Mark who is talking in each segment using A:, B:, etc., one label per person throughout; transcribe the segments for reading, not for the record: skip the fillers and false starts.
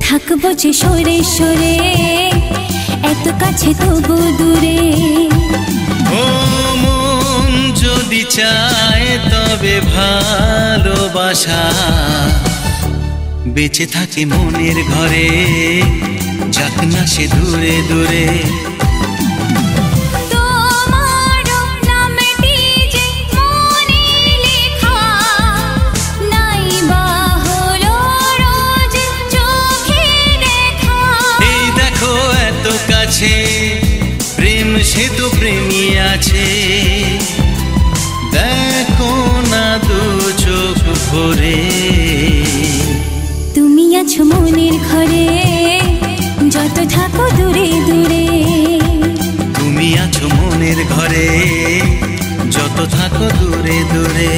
A: থাকবো যে সরে সরে এত কাছে তবু দূরে।
B: ও মন যদি চায় তবে ভালোবাসা বেঁচে থাকে মনের ঘরে, যাক না সে দূরে দূরে। প্রেম সে তো প্রেমী আছে, দেখো না দু চোখ ভরে।
A: তুমি আছো মনের ঘরে, যত থাকো দূরে দূরে।
B: তুমি আছো মনের ঘরে, যত থাকো দূরে দূরে।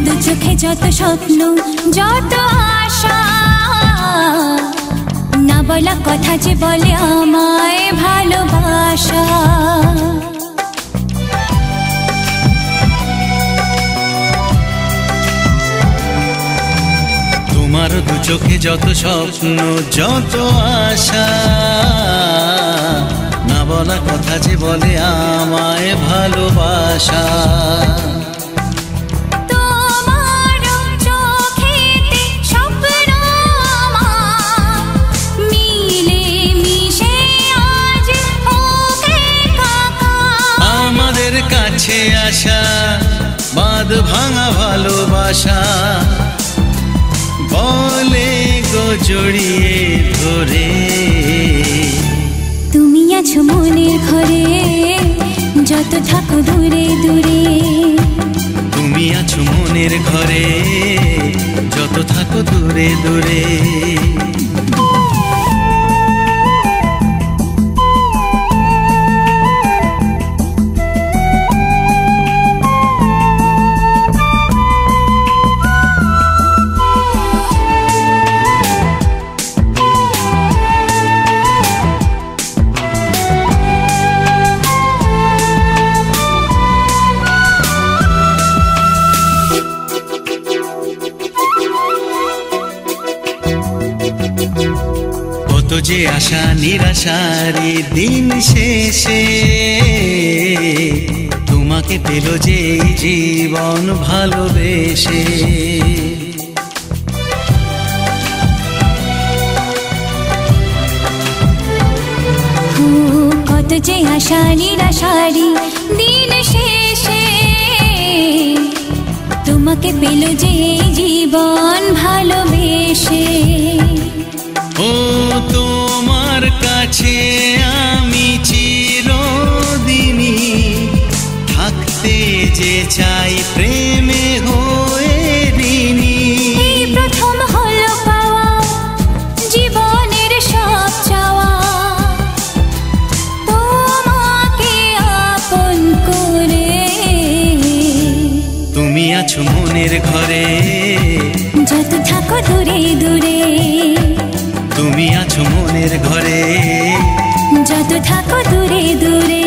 A: দু চোখে যত স্বপ্ন যত আশা, না বলা কথা যে বলে আমায় ভালোবাসা।
B: তোমার দু চোখে যত স্বপ্ন যত আশা, না বলা কথা যে বলে আমায় ভালোবাসা। কাছে আসা বাঁধ ভাঙা ভালোবাসা বলে গো জড়িয়ে ধরে।
A: তুমি আছো মনের ঘরে, যত থাকো দূরে দূরে।
B: তুমি আছো মনের ঘরে, যত থাকো দূরে দূরে। কত যে আশা নিরাশারি দিন শেষে, তোমাকে পেল যে জীবন ভালোবেসে।
A: কত যে আশা নিরাশারি দিন শেষে, তোমাকে পেল যে জীবন ভালোবেসে।
B: ও তোমার কাছে আমি চিরদিনই থাকতে যে চাই প্রেমে হয়ে ঋণী।
A: এই প্রথম হলো পাওয়া জীবনের সব চাওয়া, তোমাকে আপন করে।
B: তুমি আছো মনের ঘরে,
A: যত থাকো দূরে দূরে।
B: তুমি আছো মনের ঘরে,
A: যত থাকো দূরে দূরে।